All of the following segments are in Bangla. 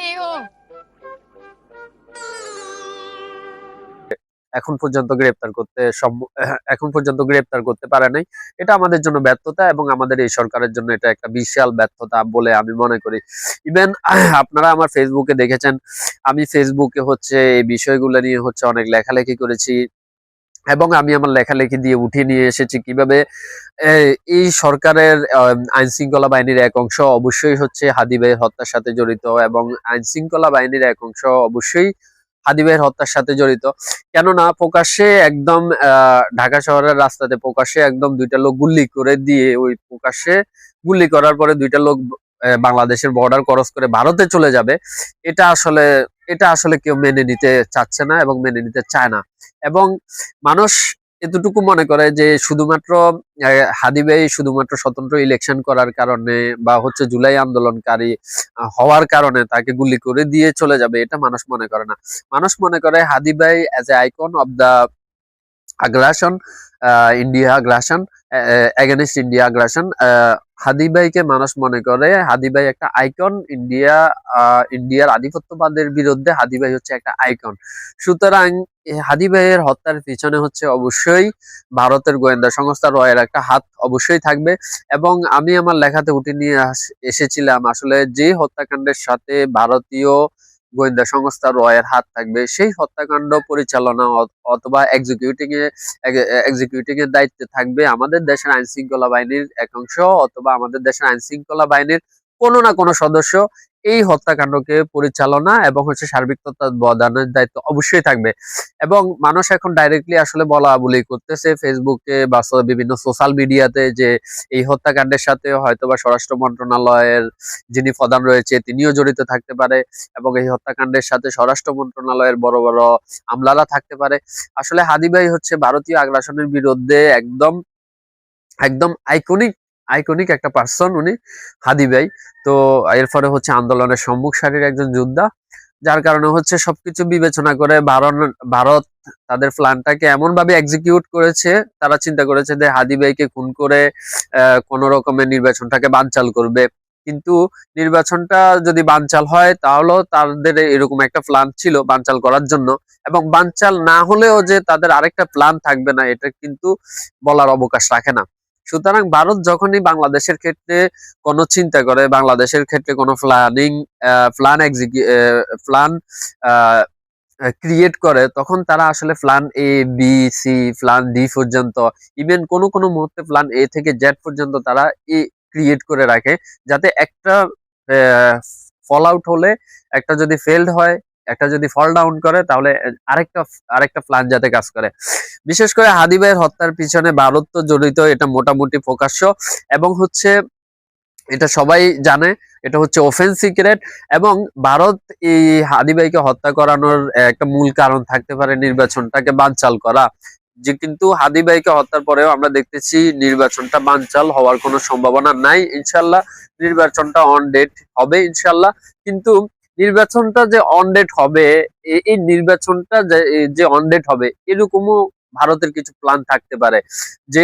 रहे हो? এখন পর্যন্ত গ্রেপ্তার করতে পারে নাই। এটা আমাদের জন্য ব্যর্থতা এবং আমাদের এই সরকারের জন্য এটা একটা বিশাল ব্যর্থতা বলে আমি মনে করি। ইভেন আপনারা আমার ফেসবুকে দেখেছেন, আমি ফেসবুকে হচ্ছে এই বিষয়গুলো নিয়ে হচ্ছে অনেক লেখালেখি করেছি এবং আমি আমার লেখালেখি দিয়ে উঠিয়ে নিয়ে এসেছি কিভাবে এই সরকারের আইন শৃঙ্খলা বাহিনীর এক অংশ অবশ্যই হচ্ছে হাদি ভাইয়ের হত্যার সাথে জড়িত এবং আইন শৃঙ্খলা বাহিনীর এক অংশ অবশ্যই হাদি ভাইয়ের হত্যার সাথে জড়িত। কেননা প্রকাশ্যে একদম ঢাকা শহরের রাস্তাতে প্রকাশ্যে একদম দুইটা লোক গুলি করে দিয়ে ওই প্রকাশ্যে গুলি করার পরে দুইটা লোক বাংলাদেশের বর্ডার ক্রস করে ভারতে চলে যাবে, এটা আসলে এটা আসলে কেউ মেনে নিতে চাচ্ছে না এবং মেনে নিতে চায় না। এবং মানুষ এতটুকু মনে করে যে শুধুমাত্র হাদি ভাই শুধুমাত্র স্বতন্ত্র ইলেকশন করার কারণে বা হচ্ছে জুলাই আন্দোলনকারী হওয়ার কারণে তাকে গুলি করে দিয়ে চলে যাবে, এটা মানুষ মনে করে না। মানুষ মনে করে হাদি ভাই as a icon of the আগ্রাসন, ইন্ডিয়া আগ্রাসন, এগেনস্ট ইন্ডিয়া আগ্রাসন। হাদি ভাইকে মানুষ মনে করে হাদি ভাই একটা আইকন, ইন্ডিয়ার আধিপত্যবাদের বিরুদ্ধে হাদি ভাই হচ্ছে একটা আইকন। সুতরাং হাদি ভাইয়ের হত্যার পিছনে হচ্ছে অবশ্যই ভারতের গোয়েন্দা সংস্থা রয়ের একটা হাত অবশ্যই থাকবে। এবং আমি আমার লেখাতে উঠে নিয়ে এসেছিলাম আসলে যে হত্যাকাণ্ডের সাথে ভারতীয় গোয়েন্দা সংস্থা রয়ের হাত থাকবে, সেই হত্যাকাণ্ড পরিচালনা অথবা এক্সিকিউটিং এর দায়িত্বে থাকবে আমাদের দেশের আইন শৃঙ্খলা বাহিনীর এক অংশ অথবা আমাদের দেশের আইন শৃঙ্খলা বাহিনীর কোনো না কোনো সদস্য। এই হত্যাকাণ্ডকে পরিচালনা এবং হচ্ছে সার্বিক তত্ত্বাবধানের দায়িত্ব অবশ্যই থাকবে। এবং মানুষ এখন ডাইরেক্টলি আসলে বলা বলি করতেছে ফেসবুকে বা বিভিন্ন সোশ্যাল মিডিয়াতে যে এই হত্যাকাণ্ডের সাথে হয়তোবা স্বরাষ্ট্র মন্ত্রণালয়ের যিনি প্রধান রয়েছে তিনিও জড়িত থাকতে পারে এবং এই হত্যাকাণ্ডের সাথে স্বরাষ্ট্র মন্ত্রণালয়ের বড় বড় আমলারা থাকতে পারে। আসলে হাদি ভাই হচ্ছে ভারতীয় আগ্রাসনের বিরুদ্ধে একদম একদম আইকনিক একটা পার্সন উনি, হাদি ভাই। তো এরপরে হচ্ছে আন্দোলনের সম্মুখ সারির একজন যোদ্ধা, যার কারণে হচ্ছে সবকিছু বিবেচনা করে ভারত তাদের প্ল্যানটাকে এমন ভাবে এক্সিকিউট করেছে, তারা চিন্তা করেছে যে হাদি ভাইকে খুন করে কোন রকমের নির্বাচনটাকে বানচাল করবে। কিন্তু নির্বাচনটা যদি বানচাল হয় তাহলেও তাদের এরকম একটা প্ল্যান ছিল বানচাল করার জন্য, এবং বানচাল না হলেও যে তাদের আরেকটা প্ল্যান থাকবে না এটা কিন্তু বলার অবকাশ রাখে না। সুতরাং ভারত যখনই বাংলাদেশের ক্ষেত্রে কোনো চিন্তা করে, বাংলাদেশের ক্ষেত্রে কোনো প্ল্যান ক্রিয়েট করে, তখন তারা আসলে plan A B C plan D পর্যন্ত, ইভেন কোনো কোনো মুহূর্তে প্ল্যান এ থেকে জেড পর্যন্ত তারা ক্রিয়েট করে রাখে, যাতে একটা ফল আউট হলে, একটা যদি ফেলড হয়, একটা যদি ফল ডাউন করে, তাহলে আরেকটা আরেকটা প্ল্যান যাতে কাজ করে। বিশেষ করে হাদি ভাইয়ের হত্যার পিছনে ভারত তো জড়িত, এটা মোটামুটি প্রকাশ্য এবং হচ্ছে এটা সবাই জানে, এটা হচ্ছে ওপেন সিক্রেট। এবং ভারত এই হাদি ভাইকে হত্যা করানোর একটা মূল কারণ থাকতে পারে নির্বাচনটাকে বানচাল করা। যে কিন্তু হাদি ভাইকে হত্যার পরেও আমরা দেখতেছি নির্বাচনটা বানচাল হওয়ার কোনো সম্ভাবনা নাই। ইনশাল্লাহ নির্বাচনটা অন ডেট হবে ইনশাল্লাহ। কিন্তু নির্বাচনটা যে অন ডেট হবে, এই নির্বাচনটা যে অন ডেট হবে এরকমও ভারতের কিছু প্ল্যান থাকতে পারে। যে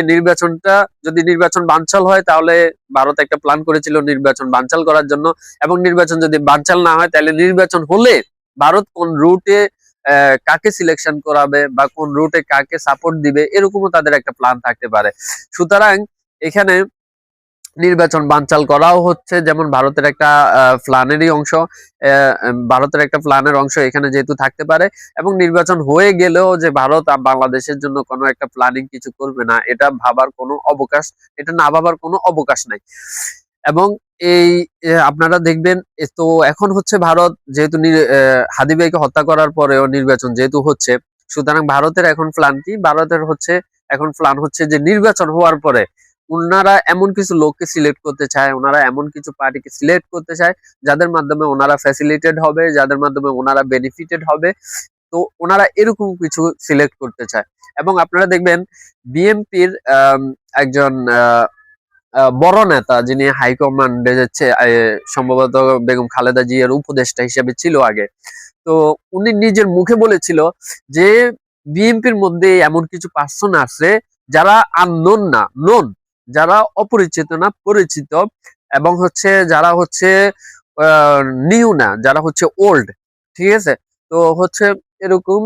নির্বাচন বানচাল হয়, তাহলে ভারত একটা প্ল্যান করেছিল নির্বাচন বানচাল করার জন্য, এবং নির্বাচন যদি বানচাল না হয় তাহলে নির্বাচন হলে ভারত কোন রুটে কাকে সিলেকশন করাবে বা কোন রুটে কাকে সাপোর্ট দিবে এরকমও তাদের একটা প্ল্যান থাকতে পারে। সুতরাং এখানে নির্বাচন বানচাল করাও হচ্ছে যেমন ভারতের একটা প্ল্যানেরই অংশ, ভারতের একটা প্ল্যানের অংশ এখানে যেহেতু থাকতে পারে। এবং নির্বাচন হয়ে গেলেও যে ভারত বাংলাদেশের জন্য কোনো একটা প্ল্যানিং কিছু করবে না, এটা না ভাবার কোনো অবকাশ নাই। এবং এই আপনারা দেখবেন তো এখন হচ্ছে ভারত যেহেতু হাদি ভাইকে হত্যা করার পরেও নির্বাচন যেহেতু হচ্ছে, সুতরাং ভারতের এখন প্ল্যান কি, ভারতের হচ্ছে এখন প্ল্যান হচ্ছে যে নির্বাচন হওয়ার পরে ওনারা এমন কিছু লোককে সিলেক্ট করতে চায়, ওনারা এমন কিছু পার্টিকে সিলেক্ট করতে চায় যাদের মাধ্যমে ওনারা ফ্যাসিলিটেড হবে, যাদের মাধ্যমে ওনারা বেনিফিটেড হবে। তো ওনারা এরকম কিছু সিলেক্ট করতে চায়। এবং আপনারা দেখবেন বিএনপির একজন বড় নেতা যিনি হাইকমান্ডে যাচ্ছে, সম্ভবত বেগম খালেদা জিয়ার উপদেষ্টা হিসেবে ছিল আগে, তো উনি নিজের মুখে বলেছিল যে বিএনপির মধ্যে এমন কিছু পার্সন আছে যারা আননোন না নোন, যারা অপরিচিত না পরিচিত, এবং হচ্ছে যারা হচ্ছে নিউ না, যারা হচ্ছে ওল্ড, ঠিক আছে। তো হচ্ছে এরকম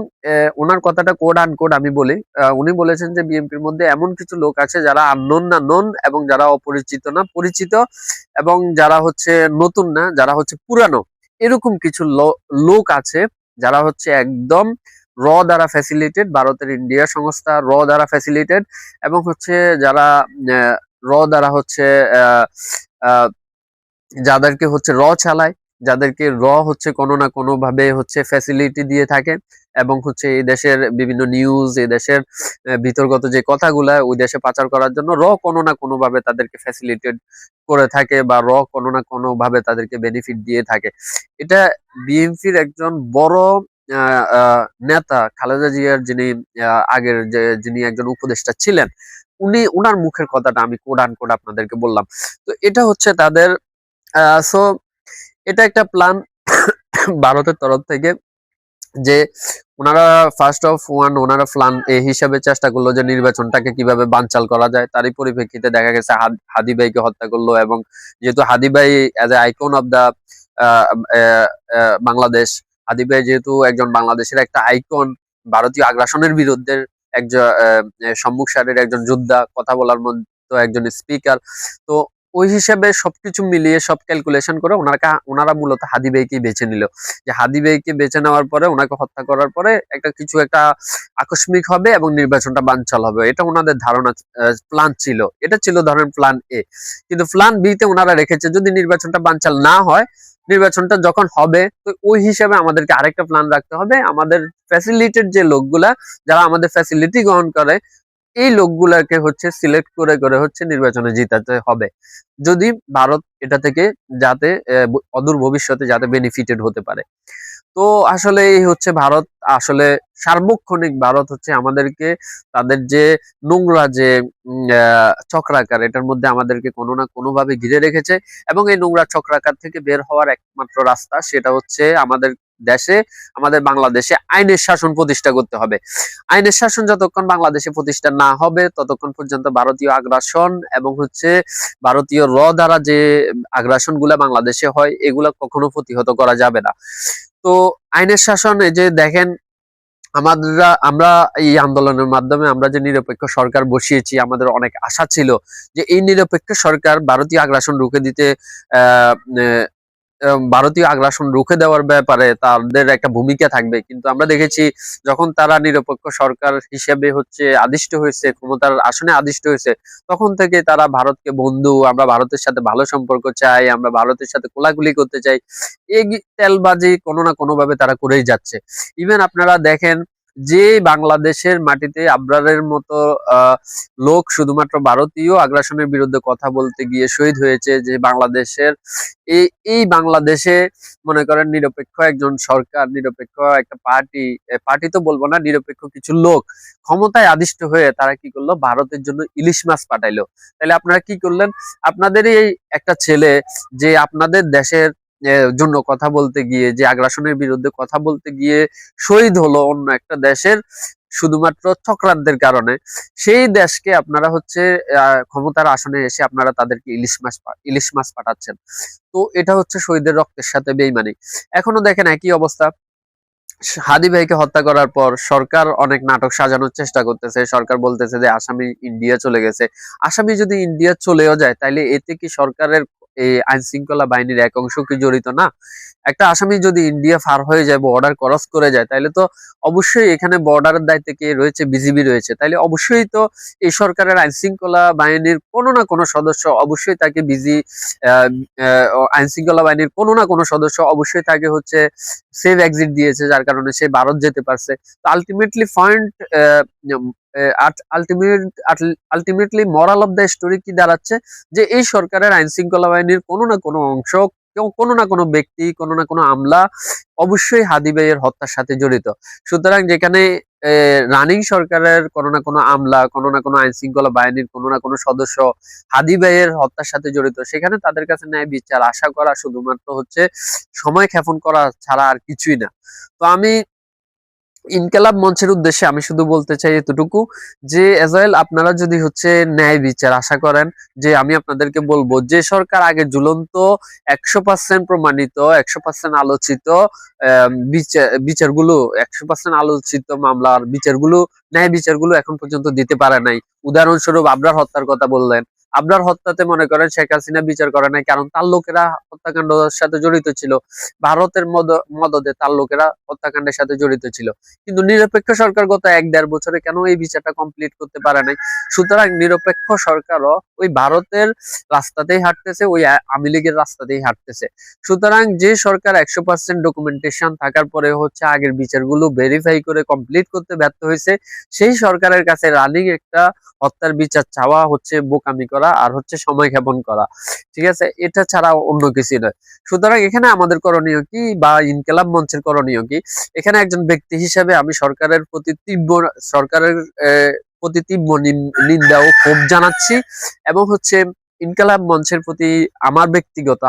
ওনার কথাটা কোড আনকোড আমি বলি। উনি বলেছেন যে বিএনপির মধ্যে এমন কিছু লোক আছে যারা আননোন না নোন, এবং যারা অপরিচিত না পরিচিত, এবং যারা হচ্ছে নতুন না, যারা হচ্ছে পুরানো, এরকম কিছু লোক আছে যারা হচ্ছে একদম দ্বারা ফ্যাসিলিটেড, ভারতের ইন্ডিয়া সংস্থা দ্বারা ফ্যাসিলিটেড, এবং হচ্ছে যারা দ্বারা হচ্ছে আহ আহ যাদেরকে হচ্ছে চালায়, যাদেরকে হচ্ছে কোনো না কোনো ভাবে হচ্ছে ফ্যাসিলিটি দিয়ে থাকে, এবং হচ্ছে এই দেশের বিভিন্ন নিউজ, এই দেশের ভিতরগত যে কথাগুলা ওই দেশে পাচার করার জন্য কোনো না কোনো ভাবে তাদেরকে ফ্যাসিলিটেড করে থাকে, বা কোনো না কোনো ভাবে তাদেরকে বেনিফিট দিয়ে থাকে। এটা বিএনপির একজন বড় নেতা খালেদা জিয়ার, যিনি আগের যিনি একজন উপদেষ্টা ছিলেন, উনার মুখের কথাটা আমি কোড আনকোড আপনাদেরকে বললাম। তো এটা হচ্ছে তাদের সো এটা একটা প্ল্যান ভারতের তরফ থেকে, যে ওনারা ফার্স্ট অফ ওনারা প্ল্যান হিসাবে চেষ্টা করলো যে নির্বাচনটাকে কিভাবে বানচাল করা যায়। তারই পরিপ্রেক্ষিতে দেখা গেছে হাদি ভাইকে হত্যা করলো, এবং যেহেতু হাদি ভাই as a icon of the Bangladesh, Hadi ভাই যেহেতু একজন বাংলাদেশের একটা আইকন, ভারতীয় আগ্রাসনের বিরুদ্ধে একজন সম্মুখ সারির একজন যোদ্ধা, কথা বলার মতো একজন স্পিকার। তো ওই হিসেবে সবকিছু মিলিয়ে সব ক্যালকুলেশন করে ওনারা মূলত হাদি ভাইকেই বেছে নিল, যে হাদি ভাইকে বেছে নেওয়ার পরে ওনাকে হত্যা করার পরে একটা আকস্মিক হবে এবং নির্বাচনটা বানচাল হবে, এটা ওনাদের ধারণা, প্ল্যান ছিল। এটা ছিল ধরেন প্ল্যান এ। কিন্তু প্ল্যান বি তে ওনারা রেখেছে যদি নির্বাচনটা বানচাল না হয়, নির্বাচনটা যখন হবে, তো ওই হিসাবে আমাদেরকে আরেকটা প্ল্যান রাখতে হবে। আমাদের ফ্যাসিলিটেড যে লোকগুলা, যারা আমাদের ফ্যাসিলিটি গ্রহণ করে, এই লোকগুলাকে হচ্ছে সিলেক্ট করে করে হচ্ছে নির্বাচনে জিতাতে হবে, যদি ভারত এটা থেকে যাতে অদূর ভবিষ্যতে যাতে বেনিফিটেড হতে পারে। তো আসলে এই হচ্ছে ভারত, আসলে সার্বক্ষণিক ভারত হচ্ছে আমাদেরকে তাদের যে নোংরা যে চক্রাকার, এটার মধ্যে আমাদেরকে কোনো না কোনো ভাবে ঘিরে রেখেছে, এবং এই নোংরা চক্রাকার থেকে বের হওয়ার একমাত্র রাস্তা সেটা হচ্ছে আমাদের দেশে, আমাদের বাংলাদেশে আইনের শাসন প্রতিষ্ঠা করতে হবে। আইনের শাসন যতক্ষণ বাংলাদেশে প্রতিষ্ঠা না হবে, ততক্ষণ পর্যন্ত ভারতীয় আগ্রাসন এবং হচ্ছে ভারতীয় দ্বারা যে আগ্রাসন গুলা বাংলাদেশে হয়, এগুলা কখনো প্রতিহত করা যাবে না। তো আইনের শাসন, এই যে দেখেন, আমরা এই আন্দোলনের মাধ্যমে আমরা যে নিরপেক্ষ সরকার বসিয়েছি, আমাদের অনেক আশা ছিল যে এই নিরপেক্ষ সরকার ভারতীয় আগ্রাসন রুখে দিতে, আহ ভারতীয় আগ্রাসন রুখে দেওয়ার ব্যাপারে তাদের একটা ভূমিকা থাকবে। কিন্তু আমরা দেখেছি যখন তারা নিরপেক্ষ সরকার হিসেবে হচ্ছে আদিষ্ট হয়েছে, ক্ষমতার আসনে আদিষ্ট হয়েছে, তখন থেকে তারা ভারতকে বন্ধু, আমরা ভারতের সাথে ভালো সম্পর্ক চাই, আমরা ভারতের সাথে কোলাকুলি করতে চাই, এই তেলবাজি কোনো না কোনো ভাবে তারা করেই যাচ্ছে। ইভেন আপনারা দেখেন যে বাংলাদেশের মাটিতে আবরারের মতো লোক শুধুমাত্র ভারতীয় আগ্রাসনের বিরুদ্ধে কথা বলতে গিয়ে শহীদ হয়েছে, যে বাংলাদেশের এই বাংলাদেশে মনে করেন নিরপেক্ষ একজন সরকার, নিরপেক্ষ একটা পার্টি তো বলবো না, নিরপেক্ষ কিছু লোক ক্ষমতায় আদিষ্ট হয়ে তারা কি করলো, ভারতের জন্য ইলিশ মাছ পাঠাইলো। তাহলে আপনারা কি করলেন? আপনাদেরই এই একটা ছেলে, যে আপনাদের দেশের জন্য কথা বলতে গিয়ে, যে আগ্রাসনের বিরুদ্ধে কথা বলতে গিয়ে শহীদ হলো অন্য একটা দেশের শুধুমাত্র চক্রান্তের কারণে, সেই দেশকে আপনারা হচ্ছে ক্ষমতার আসনে এসে আপনারা তাদেরকে ইলিশ মাছ পাঠাচ্ছেন। তো এটা হচ্ছে শহীদের রক্তের সাথে বেইমানি। এখনো দেখেন একই অবস্থা। হাদি ভাইকে হত্যা করার পর সরকার অনেক নাটক সাজানোর চেষ্টা করতেছে। সরকার বলতেছে যে আসামি ইন্ডিয়া চলে গেছে। আসামি যদি ইন্ডিয়া চলেও যায়, তাইলে এতে কি সরকারের এই আইন শৃঙ্খলা বাহিনীর এক অংশ কি জড়িত না? একটা আসামি যদি ইন্ডিয়া পার হয়ে যায়, বর্ডার ক্রস করে যায়, তাইলে তো অবশ্যই এখানে বর্ডারের দায়িত্বে কে রয়েছে? বিজিবি রয়েছে। তাইলে অবশ্যই তো এই সরকারের আইন শৃঙ্খলা বাহিনীর কোনো না কোনো সদস্য অবশ্যই তাকে আইন শৃঙ্খলা বাহিনীর কোনো না কোনো সদস্য অবশ্যই তাকে হচ্ছে সেভ এক্সিট দিয়েছে, যার কারণে সে ভারত যেতে পারছে। তো ultimately moral of the story কি দাঁড়াচ্ছে, যে এই সরকারের আইন শৃঙ্খলা বাহিনীর কোনো না কোনো অংশ, কেউ কোনো না কোনো ব্যক্তি, কোনো না কোনো আমলা অবশ্যই হাদি ভাইয়ের হত্যার সাথে জড়িত। সুতরাং যেখানে রানিং সরকারের কোনো না কোনো আমলা, কোনো না কোনো আইন শৃঙ্খলা বাহিনীর কোনো না কোনো সদস্য হাদি ভাইয়ের হত্যার সাথে জড়িত, সেখানে তাদের কাছে ন্যায় বিচার আশা করা শুধুমাত্র হচ্ছে সময় ক্ষেপণ করা ছাড়া আর কিছুই না। তো আমি ইনকালাব মঞ্চের উদ্দেশ্যে আমি শুধু বলতে চাই এতটুকু যে এজরায়েল আপনারা যদি হচ্ছে ন্যায় বিচার আশা করেন, যে আমি আপনাদেরকে বলবো যে সরকার আগে ঝুলন্ত 100% প্রমাণিত 100% আলোচিত বিচারগুলো 100% আলোচিত মামলার বিচারগুলো ন্যায় বিচারগুলো এখন পর্যন্ত দিতে পারে নাই। উদাহরণস্বরূপ আবরার হত্যার কথা বললেন, আবরার হত্যাতে মনে করেন শেখ হাসিনা বিচার করে নাই, কারণ তার লোকেরা হত্যাকাণ্ডের সাথে জড়িত ছিল, ভারতের মদদে তার লোকেরা হত্যাকাণ্ডের সাথে জড়িত ছিল। কিন্তু নিরপেক্ষ সরকার গত 1-1.5 বছরে কেন এই বিচারটা কমপ্লিট করতে পারে নাই? সুতরাং নিরপেক্ষ সরকারও ওই ভারতের রাস্তাতেই হাঁটতেছে, ওই আওয়ামী লীগের রাস্তাতেই হাঁটতেছে। সুতরাং যে সরকার 100% ডকুমেন্টেশন থাকার পরে হচ্ছে আগের বিচারগুলো ভেরিফাই করে কমপ্লিট করতে ব্যর্থ হয়েছে, সেই সরকারের কাছে রানিং একটা হত্যার বিচার চাওয়া হচ্ছে বোকামি করা আর হচ্ছে সময় ক্ষেপণ করা। ঠিক আছে, এটা ছাড়া অন্য কিছু নয়। সুতরাং এখানে আমাদের করণীয় কি, বা ইনকিলাব মঞ্চের করণীয় কি? এখানে একজন ব্যক্তি হিসেবে আমি সরকারের প্রতি তীব্র নিন্দা ও ক্ষোভ জানাচ্ছি, এবং হচ্ছে ইনকিলাব মঞ্চের প্রতি আমার ব্যক্তিগত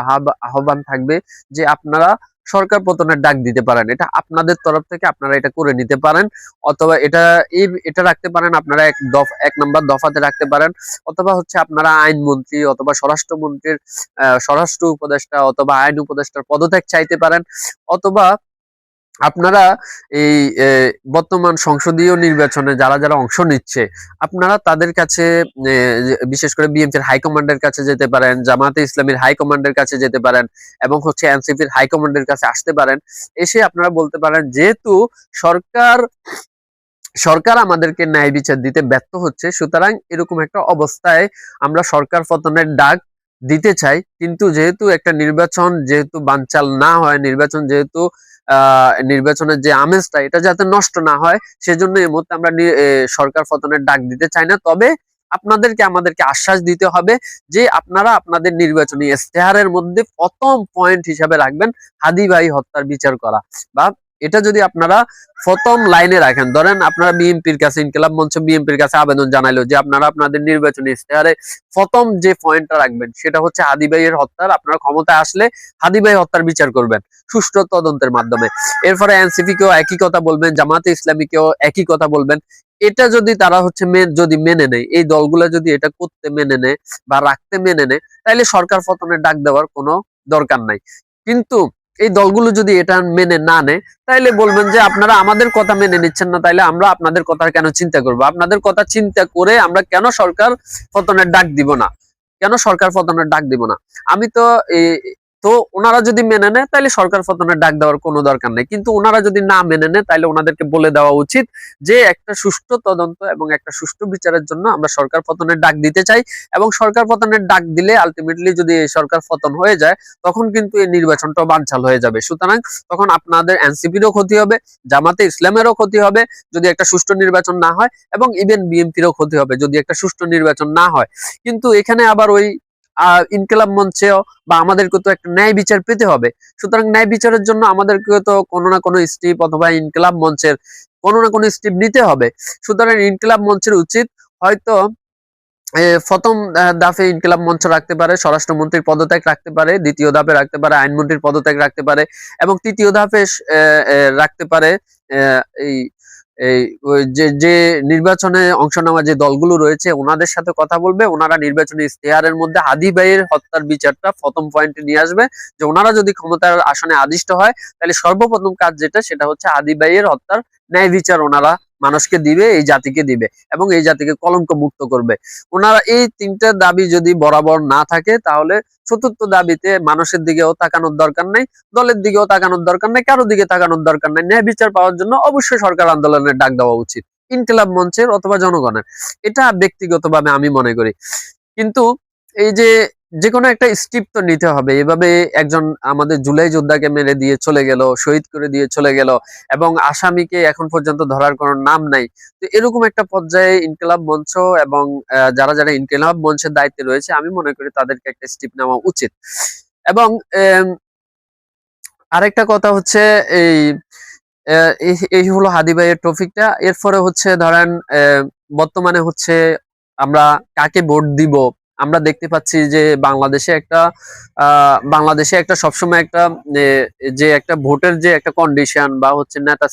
আহ্বান থাকবে যে আপনারা সরকার পতনের ডাক দিতে পারেন, এটা আপনাদের তরফ থেকে আপনারা এটা করে নিতে পারেন, অথবা এটা রাখতে পারেন, আপনারা 1 নম্বর দফাতে রাখতে পারেন, অথবা হচ্ছে আপনারা আইনমন্ত্রী অথবা স্বরাষ্ট্রমন্ত্রীর স্বরাষ্ট্র উপদেষ্টা অথবা আইন উপদেষ্টার পদত্যাগ চাইতে পারেন, অথবা আপনারা এই বর্তমান সংসদীয় নির্বাচনে যারা যারা অংশ নিচ্ছে আপনারা তাদের কাছে, বিশেষ করে বিএনপির হাইকমান্ডের কাছে যেতে পারেন, জামায়াতে ইসলামীর হাইকমান্ডের কাছে যেতে পারেন, এবং হচ্ছে এনসিপির হাইকমান্ডের কাছে আসতে পারেন। এসে আপনারা বলতে পারেন যেহেতু সরকার সরকার আমাদেরকে ন্যায় বিচার দিতে ব্যর্থ হচ্ছে, সুতরাং এরকম একটা অবস্থায় আমরা সরকার পতনের ডাক দিতে চাই, কিন্তু যেহেতু একটা নির্বাচন যেহেতু বানচাল না হয়, নির্বাচন যেহেতু নির্বাচনের যে আমেজটা এটা যাতে নষ্ট না হয়, সেজন্য এই মুহূর্তে আমরা সরকার পতনের ডাক দিতে চাই না। তবে আমাদেরকে আশ্বাস দিতে হবে যে আপনারা আপনাদের নির্বাচনী ইশতেহারের মধ্যে প্রথম পয়েন্ট হিসাবে রাখবেন হাদি ভাই হত্যার বিচার করা, বা এটা যদি আপনারা প্রথম লাইনে রাখেন। ধরেন আপনারা বিএনপির কাছে, ইনকিলাব মঞ্চ বিএনপির কাছে আবেদন জানাইলো যে আপনারা আপনাদের নির্বাচনী ইশতেহারে প্রথম যে পয়েন্টটা রাখবেন সেটা হচ্ছে হাদি ভাইয়ের হত্যার, আপনারা ক্ষমতায় আসলে হাদি ভাই হত্যার বিচার করবেন সুষ্ঠু তদন্তের মাধ্যমে। এরপরে এনসিপি কেও একই কথা বলবেন, জামাতে ইসলামীকেও একই কথা বলবেন। এটা যদি তারা হচ্ছে যদি মেনে নেয়, এই দলগুলো যদি এটা করতে মেনে নেয় বা রাখতে মেনে নেয়, তাহলে সরকার পতনের ডাক দেওয়ার কোনো দরকার নাই। কিন্তু এই দলগুলো যদি এটা মেনে না নেয়, তাইলে বলবেন যে আপনারা আমাদের কথা মেনে নিচ্ছেন না, তাইলে আমরা আপনাদের কথা কেন চিন্তা করবো? আপনাদের কথা চিন্তা করে আমরা কেন সরকার পতনের ডাক দিব না? কেন সরকার পতনের ডাক দিব না? আমি তো তো ওনারা যদি মেনে নেয় তাহলে সরকার পতনের ডাক দেওয়ার কোনো দরকার নেই, কিন্তু ওনারা যদি না মেনে নেয় তাহলে ওনাদেরকে বলে দেওয়া উচিত যে একটা সুষ্ঠু তদন্ত এবং একটা সুষ্ঠু বিচারের জন্য আমরা সরকার পতনের ডাক দিতে চাই, এবং সরকার পতনের ডাক দিলে আলটিমেটলি যদি এই সরকার পতন হয়ে যায় তখন কিন্তু এই নির্বাচনটা বানচাল হয়ে যাবে। সুতরাং তখন আপনাদের এনসিপিরও ক্ষতি হবে, জামাতে ইসলামেরও ক্ষতি হবে যদি একটা সুষ্ঠু নির্বাচন না হয়, এবং ইভেন বিএনপিরও ক্ষতি হবে যদি একটা সুষ্ঠু নির্বাচন না হয়। কিন্তু এখানে আবার ওই ইনকিলাব মঞ্চেও বা আমাদেরকে তো একটা ন্যায় বিচার পেতে হবে। সুতরাং ন্যায় বিচারের জন্য আমাদেরকে তো কোনো না কোনো স্টেপ, অথবা ইনকিলাব মঞ্চের কোনো না কোনো স্টেপ নিতে হবে। সুতরাং ইনকিলাব মঞ্চের উচিত হয়তো প্রথম ধাপে ইনকিলাব মঞ্চ রাখতে পারে স্বরাষ্ট্রমন্ত্রীর পদত্যাগ রাখতে পারে, দ্বিতীয় ধাপে রাখতে পারে আইনমন্ত্রীর পদত্যাগ রাখতে পারে, এবং তৃতীয় ধাপে রাখতে পারে এই এই যে নির্বাচনে অংশ নেওয়া যে দলগুলো রয়েছে ওনাদের সাথে কথা বলবে, ওনারা নির্বাচনী ইশতেহারের মধ্যে হাদি ভাইয়ের হত্যার বিচারটা প্রথম পয়েন্টে নিয়ে আসবে, যে ওনারা যদি ক্ষমতার আসনে আদিষ্ট হয় তাহলে সর্বপ্রথম কাজ যেটা সেটা হচ্ছে হাদি ভাইয়ের হত্যার ন্যায় বিচার ওনারা মানুষকে দিবে, এই জাতিকে দিবে, এবং এই জাতিকে কলঙ্ক মুক্ত করবে। ওনারা এই তিনটা দাবি যদি বরাবর না থাকে তাহলে চতুর্থ দাবিতে মানুষের দিকেও তাকানোর দরকার নেই, দলের দিকেও তাকানোর দরকার নেই, কারো দিকে তাকানোর দরকার নেই। ন্যায় বিচার পাওয়ার জন্য অবশ্যই সরকার আন্দোলনের ডাক দেওয়া উচিত, ইনকিলাব মঞ্চের অথবা জনগণের, এটা ব্যক্তিগতভাবে আমি মনে করি। কিন্তু এই যে কোনো একটা স্টেপ তো নিতে হবে। এভাবে একজন আমাদের জুলাই যোদ্ধাকে মেরে দিয়ে চলে গেল, শহীদ করে দিয়ে চলে গেল, এবং আসামিকে এখন পর্যন্ত ধরার কোনো নাম নাই। তো এরকম একটা পর্যায়ে ইনকিলাব মঞ্চ এবং যারা যারা ইনকিলাব মঞ্চের দায়িত্বে রয়েছে আমি মনে করি তাদেরকে একটা স্টেপ নেওয়া উচিত। এবং আরেকটা কথা হচ্ছে এই এই হলো হাদি ভাইয়ের টপিকটা। এরপরে হচ্ছে ধরেন বর্তমানে হচ্ছে আমরা কাকে ভোট দিব, আমরা দেখতে পাচ্ছি যে বাংলাদেশে একটা সবসময় একটা যে একটা ভোটের যে একটা কন্ডিশন বা হচ্ছে নেতা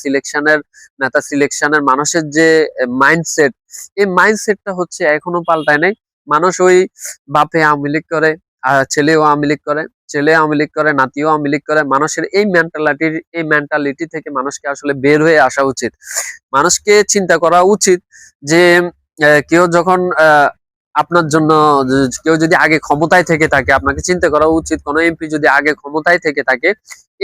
সিলেকশনের মানুষের যে মাইন্ডসেট, এই মাইন্ডসেটটা হচ্ছে এখনো পাল্টায় নাই। মানুষ ওই বাপে আওয়ামী লীগ করে, ছেলেও আওয়ামী লীগ করে, ছেলে আওয়ামী লীগ করে, নাতিও আওয়ামী লীগ করে। মানুষের এই মেন্টালিটি থেকে মানুষকে আসলে বের হয়ে আসা উচিত। মানুষকে চিন্তা করা উচিত যে কেউ যখন আপনার জন্য কেউ যদি আগে ক্ষমতায় থেকে থাকে, আপনাকে চিন্তা করা উচিত কোন এমপি যদি আগে ক্ষমতায় থেকে থাকে,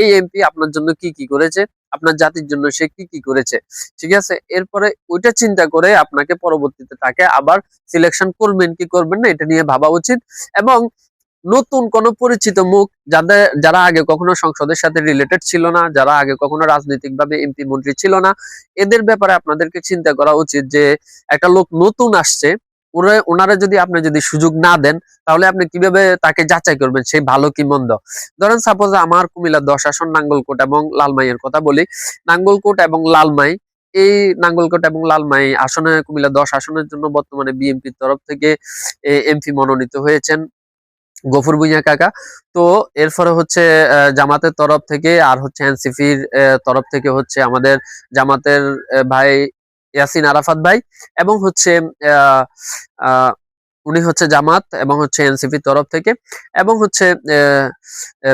এই এমপি আপনার জন্য কি কি করেছে, আপনার জাতির জন্য সে কি কি করেছে, ঠিক আছে। এরপরে ওইটা চিন্তা করে আপনাকে পরবর্তীতে তাকে আবার সিলেকশন করবেন কি করবেন না এটা নিয়ে ভাবা উচিত। এবং নতুন কোন পরিচিত মুখ, যারা আগে কখনো সংসদের সাথে রিলেটেড ছিল না, যারা আগে কখনো রাজনৈতিক ভাবে এমপি মন্ত্রী ছিল না, এদের ব্যাপারে আপনাদেরকে চিন্তা করা উচিত যে একটা লোক নতুন আসছে, ওনারা যদি আপনি যদি সুযোগ না দেন, তাহলে আপনি কিভাবে তাকে যাচাই করবেন সে ভালো কি মন্দ। ধরেন সাপোজ আমার কুমিল্লা 10 আসন নাঙ্গলকোট এবং লালমাইয়ের কথা বলি। নাঙ্গলকোট এবং লালমাই, এই নাঙ্গলকোট এবং লালমাই আসনে, কুমিল্লা 10 আসনের জন্য বর্তমানে বিএনপির তরফ থেকে এমপি মনোনীত হয়েছেন গফুর ভুঁইয়া কাকা। তো এরপরে হচ্ছে জামাতের তরফ থেকে আর হচ্ছে এনসিপির তরফ থেকে হচ্ছে আমাদের জামাতের ভাই ইয়াসিন আরাফাত ভাই, এবং হচ্ছে আহ আহ উনি হচ্ছে জামাত এবং হচ্ছে এনসিপির তরফ থেকে, এবং হচ্ছে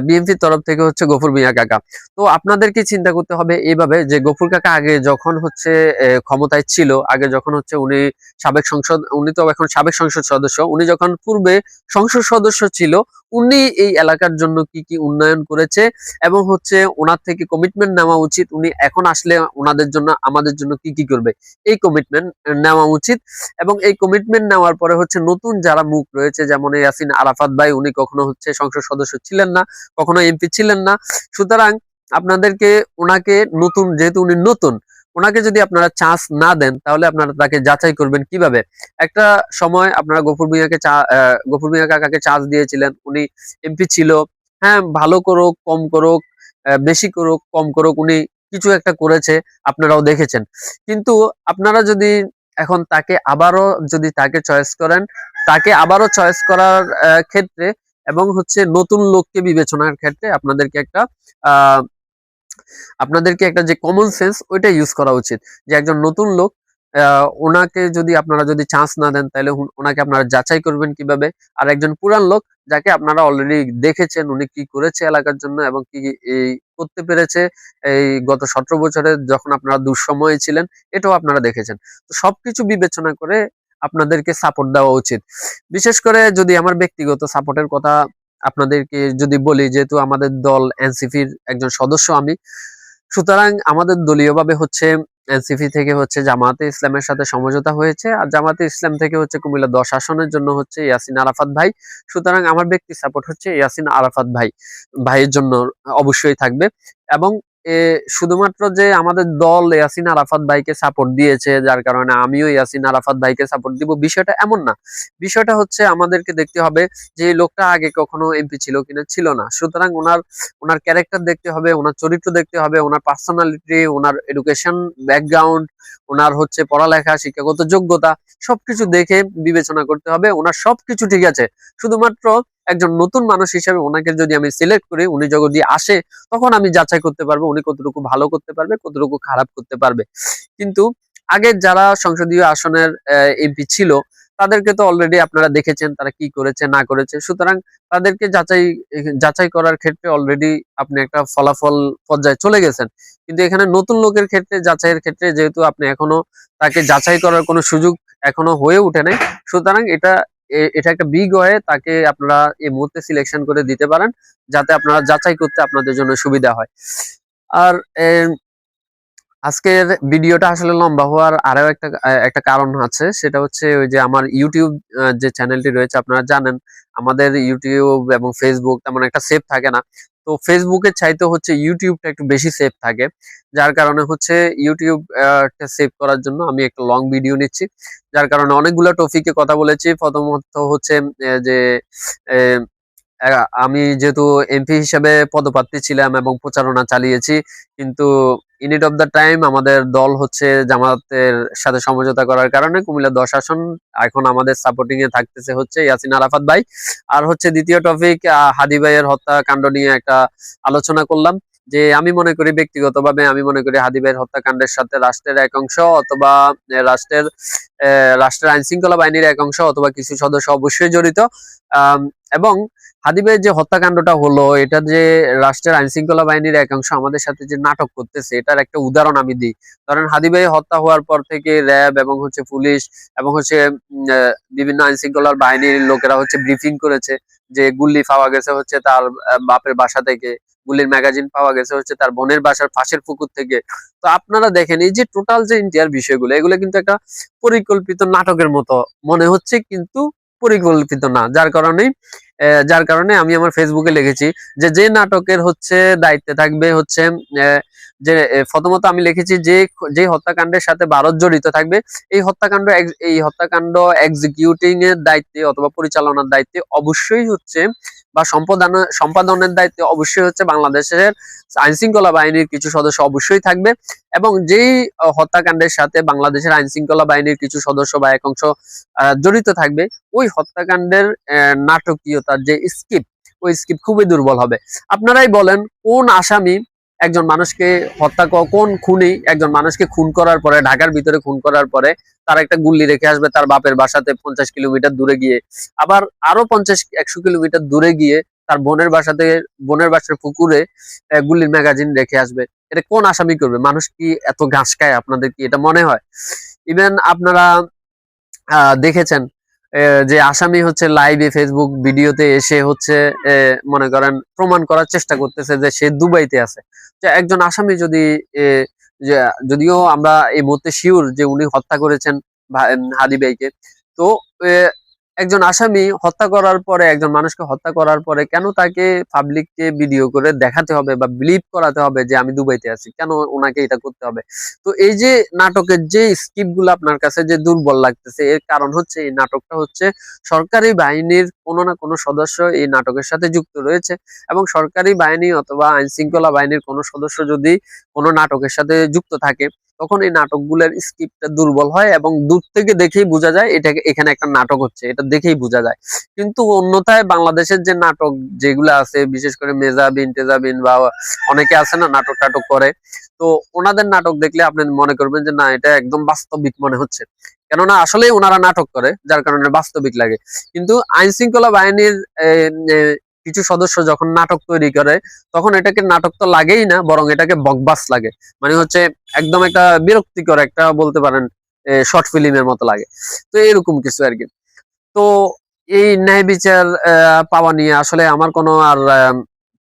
বিএনপির তরফ থেকে হচ্ছে গফুর মিয়া কাকা। তো আপনাদেরকে চিন্তা করতে হবে এইভাবে যে গফুর কাকা আগে যখন হচ্ছে ক্ষমতায় ছিল, আগে যখন হচ্ছে উনি তো এখন সাবেক সংসদ সদস্য, উনি যখন পূর্বে সংসদ সদস্য ছিল, উনি এই এলাকার জন্য কি কি উন্নয়ন করেছে এবং হচ্ছে ওনার থেকে কমিটমেন্ট নেওয়া উচিত, উনি এখন আসলে ওনাদের জন্য আমাদের জন্য কি কি করবে, এই কমিটমেন্ট নেওয়া উচিত। এবং এই কমিটমেন্ট নেওয়ার পরে হচ্ছে নতুন যারা মুখ রয়েছে, যেমন ইয়াসিন আরাফাত ভাই, উনি কখনো হচ্ছে সংসদ সদস্য ছিলেন না, কখনো এমপি ছিলেন না। সুতরাং আপনাদেরকে ওনাকে নতুন, যেহেতু উনি নতুন, ওনাকে যদি আপনারা চান্স না দেন, তাহলে আপনারা তাকে যাচাই করবেন কিভাবে। একটা সময় আপনারা গফুর মিয়া কাকাকে চান্স দিয়েছিলেন, উনি এমপি ছিল, হ্যাঁ ভালো করুক কম করুক, বেশি করুক কম করুক, উনি কিছু একটা করেছে, আপনারাও দেখেছেন। কিন্তু আপনারা যদি এখন তাকে চয়েস করেন, তাকে আবারও চয়েস করার ক্ষেত্রে এবং হচ্ছে নতুন লোককে বিবেচনার ক্ষেত্রে আহ আপনাদেরকে একটা যে কমন সেন্স, ওইটা ইউজ করা উচিত। যে একজন নতুন লোক, ওনাকে যদি আপনারা যদি চান্স না দেন, তাহলে ওনাকে আপনারা যাচাই করবেন কিভাবে। আর একজন পুরান লোক, যাকে আপনারা অলরেডি দেখেছেন উনি কি করেছে এলাকার জন্য এবং কি এই করতে পেরেছে এই গত 17 বছরে যখন আপনারা দুঃসময়ে ছিলেন, এটাও আপনারা দেখেছেন। তো সবকিছু বিবেচনা করে আপনাদেরকে সাপোর্ট দেওয়া উচিত। বিশেষ করে যদি আমার ব্যক্তিগত সাপোর্টের কথা আপনাদেরকে যদি বলি, যেহেতু আমাদের দল এনসিপির একজন সদস্য আমি, সুতরাং আমাদের দলীয়ভাবে হচ্ছে এনসিপি থেকে হচ্ছে জামায়াতে ইসলামের সাথে সমঝোতা হয়েছে, আর জামায়াতে ইসলাম থেকে হচ্ছে কুমিল্লা 10 আসনের জন্য হচ্ছে ইয়াসিন আরাফাত ভাই। সুতরাং আমার ব্যক্তি সাপোর্ট হচ্ছে ইয়াসিন আরাফাত ভাইয়ের জন্য অবশ্যই থাকবে। এবং শুধুমাত্র যে আমাদের দল ইয়াসিন আরাফাত ভাইকে সাপোর্ট দিয়েছে যার কারণে আমিও ইয়াসিন আরাফাত ভাইকে সাপোর্ট দিব, বিষয়টা এমন না। বিষয়টা হচ্ছে আমাদেরকে দেখতে হবে যে এই লোকটা আগে কখনো এমপি ছিল কিনা, ছিল না। সুতরাং ওনার ক্যারেক্টার দেখতে হবে, ওনার চরিত্র দেখতে হবে, ওনার পার্সোনালিটি, ওনার এডুকেশন ব্যাকগ্রাউন্ড, ওনার হচ্ছে পড়ালেখা শিক্ষাগত যোগ্যতা, সবকিছু দেখে বিবেচনা করতে হবে। ওনার সবকিছু ঠিক আছে, শুধুমাত্র একজন নতুন মানুষ হিসেবে ওনাকে যদি আমি সিলেক্ট করি, উনি যদি আসে, তখন আমি যাচাই করতে পারবো উনি কতটুকু ভালো করতে পারবে, কতটুকু খারাপ করতে পারবে। কিন্তু আগের যারা সংসদীয় আসনের এমপি ছিল, তাদেরকে তো অলরেডি আপনারা দেখেছেন তারা কি করেছে না করেছে। সুতরাং তাদেরকে যাচাই করার ক্ষেত্রে অলরেডি আপনি একটা ফলাফল পর্যায়ে চলে গেছেন। কিন্তু এখানে নতুন লোকের ক্ষেত্রে, যাচাইয়ের ক্ষেত্রে যেহেতু আপনি এখনো তাকে যাচাই করার কোনো সুযোগ এখনো হয়ে ওঠে নাই, সুতরাং এটা একটা বিগ ওয়ে, তাকে আপনারা এই মুহূর্তে সিলেকশন করে দিতে পারেন, যাতে আপনারা যাচাই করতে আপনাদের জন্য সুবিধা হয়। আর আজকের ভিডিওটা আসলে লম্বা হওয়ার আরো একটা কারণ আছে, সেটা হচ্ছে ওই যে আমার ইউটিউব যে চ্যানেলটি রয়েছে, আপনারা জানেন আমাদের ইউটিউব এবং ফেসবুক তেমন একটা সেফ থাকে না। তো ফেসবুকের চাইতে হচ্ছে ইউটিউবটা একটু বেশি সেফ থাকে, যার কারণে হচ্ছে ইউটিউব সেভ করার জন্য আমি একটা লং ভিডিও নিচ্ছি। যার কারণে অনেকগুলো টপিকে কথা বলেছি। প্রথমত হচ্ছে যে আমি যেহেতু এমপি হিসেবে পদপ্রার্থী ছিলাম এবং প্রচারণা চালিয়েছি, কিন্তু ইউনিট অফ দ্য টাইম আমাদের দল হচ্ছে জামাতের সাথে সমঝোতা করার কারণে কুমিল্লা 10 আসন এখন আমাদের সাপোর্টিং এ থাকতেছে হচ্ছে ইয়াসিন আরাফাত ভাই। আর হচ্ছে দ্বিতীয় টপিক হাদি ভাইয়ের হত্যাকাণ্ড নিয়ে একটা আলোচনা করলাম। যে আমি মনে করি, ব্যক্তিগতভাবে আমি মনে করি হাদি ভাইয়ের হত্যাকাণ্ডের সাথে রাষ্ট্রের এক অংশ অথবা রাষ্ট্রের রাষ্ট্রের আইন শৃঙ্খলা বাহিনীর এক অংশ অথবা কিছু সদস্য অবশ্যই জড়িত। এবং হাদি ভাইয়ের যে হত্যাকাণ্ডটা হলো, এটা যে রাষ্ট্রের আইন শৃঙ্খলা বাহিনীর একাংশ আমাদের সাথে যে নাটক করতেছে, এটার একটা উদাহরণ আমি দিই। ধরেন হাদি ভাই হত্যা হওয়ার পর থেকে র্যাব এবং হচ্ছে পুলিশ এবং হচ্ছে বিভিন্ন আইন শৃঙ্খলার বাহিনীর লোকেরা হচ্ছে ব্রিফিং করেছে যে গুল্লি পাওয়া গেছে হচ্ছে তার বাপের বাসা থেকে, গুলির ম্যাগাজিন পাওয়া গেছে হচ্ছে তার বোনের বাসার পাশের পুকুর থেকে। তো আপনারা দেখেন এই যে টোটাল যে ইন্ডিয়ার বিষয়গুলো, এগুলো কিন্তু একটা পরিকল্পিত নাটকের মতো মনে হচ্ছে, কিন্তু পরিকল্পিত না। যার কারণে আমি আমার ফেসবুকে লিখেছি যে যে নাটকের হচ্ছে দায়িত্বে থাকবে হচ্ছে যে প্রথমত আমি লিখেছি যে যে হত্যাকাণ্ডের সাথে ভারত জড়িত থাকবে, এই হত্যাকাণ্ড এক্সিকিউটিং এর দায়িত্বে অথবা পরিচালনার দায়িত্বে অবশ্যই হচ্ছে বা সম্পাদনের দায়িত্বে অবশ্যই হচ্ছে বাংলাদেশের আইন শৃঙ্খলা বাহিনীর কিছু সদস্য অবশ্যই থাকবে। এবং যেই হত্যাকাণ্ডের সাথে বাংলাদেশের আইন শৃঙ্খলা বাহিনীর কিছু সদস্য বা একাংশ জড়িত থাকবে, ওই হত্যাকাণ্ডের নাটকীয়তার যে স্ক্রিপ্ট, ওই স্ক্রিপ্ট খুবই দুর্বল হবে। আপনারাই বলেন কোন আসামি একজন মানুষকে কোন খুনি একজন মানুষকে খুন করার পরে, ঢাকার ভিতরে খুন করার পরে তার একটা গুল্লি রেখে আসবে তার বাপের বাসাতে 50 কিলোমিটার দূরে গিয়ে, আবার আরো 50-100 কিলোমিটার দূরে গিয়ে তার বোনের বাসার পুকুরে গুল্লির ম্যাগাজিন রেখে আসবে? এটা কোন আসামি করবে? মানুষ কি এত ঘাস খায়? আপনাদের কি এটা মনে হয়? ইভেন আপনারা দেখেছেন যে আসামি হচ্ছে লাইভে ফেসবুক ভিডিওতে এসে হচ্ছে মনে করেন প্রমাণ করার চেষ্টা করতেছে যে সে দুবাইতে আছে। যে একজন আসামি যদি যদিও আমরা এই মুহূর্তে শিওর যে উনি হত্যা করেছেন হাদি ভাইকে, তো একজন আসামি হত্যা করার পরে, একজন মানুষকে হত্যা করার পরে কেন তাকে পাবলিককে ভিডিও করে দেখাতে হবে বা বিলিভ করাতে হবে যে আমি দুবাইতে আছি? কেন ওনাকে এটা করতে হবে? তো এই যে নাটকের যে স্ক্রিপ্ট গুলো আপনার কাছে যে দুর্বল লাগতেছে, এর কারণ হচ্ছে এই নাটকটা হচ্ছে সরকারি বাহিনীর কোনো না কোনো সদস্য এই নাটকের সাথে যুক্ত রয়েছে। এবং সরকারি বাহিনী অথবা আইন শৃঙ্খলা বাহিনীর কোনো সদস্য যদি কোনো নাটকের সাথে যুক্ত থাকে, তখন এই নাটকগুলোর স্ক্রিপ্টটা দুর্বল হয় এবং দূর থেকে দেখেই বোঝা যায় এখানে একটা নাটক হচ্ছে, এটা দেখেই বোঝা যায়। কিন্তু অন্যথায় বাংলাদেশের যে নাটক যেগুলো আছে, বিশেষ করে মেজাবিন টেজাবিন বা অনেকে আছে না নাটক টাটক করে, তো ওনাদের নাটক দেখলে আপনি মনে করবেন যে না, এটা একদম বাস্তবিক মনে হচ্ছে, কেননা আসলেই ওনারা নাটক করে যার কারণে বাস্তবিক লাগে। কিন্তু আইন শৃঙ্খলা বাহিনীর কিছু সদস্য যখন নাটক তৈরি করে, তখন এটাকে নাটক তো লাগেই না, বরং এটাকে বকবাস লাগে। মানে হচ্ছে একদম একটা বিরক্তিকর একটা বলতে পারেন শর্ট ফিল্মের মতো লাগে। তো এরকম কিছু আর কি। তো এই ন্যায় বিচার পাওয়া নিয়ে আসলে আমার কোনো আর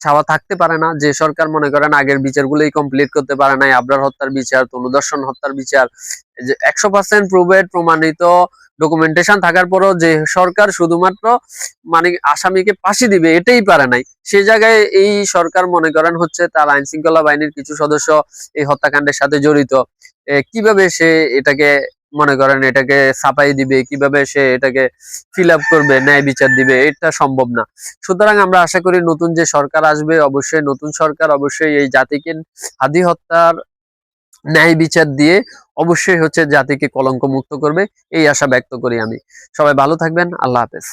চাওয়া থাকতে পারে না। যে সরকার মনে করেন আগের বিচারগুলোই কমপ্লিট করতে পারে নাই, আবরার হত্যার বিচার, তনুদর্শন হত্যার বিচার, যে 100% প্রুভেড প্রমাণিত ডকুমেন্টেশন থাকার পরও যে সরকার শুধুমাত্র মানে আসামিকে ফাঁসি দিবে এটাই পারে নাই, সে জায়গায় এই সরকার মনে করেন হচ্ছে তার আইন শৃঙ্খলা বাহিনীর কিছু সদস্য এই হত্যাকাণ্ডের সাথে জড়িত, কিভাবে সে এটাকে মনে করেন এটাকে ছাপাই দিবে, কিভাবে সে এটাকে ফিল আপ করবে, ন্যায় বিচার দিবে, এটা সম্ভব না। সুতরাং আমরা আশা করি নতুন যে সরকার আসবে, অবশ্যই নতুন সরকার অবশ্যই এই জাতিকে হাদি হত্যার ন্যায় বিচার দিয়ে অবশ্যই হচ্ছে জাতিকে কলঙ্ক মুক্ত করবে, এই আশা ব্যক্ত করি আমি। সবাই ভালো থাকবেন, আল্লাহ হাফেজ।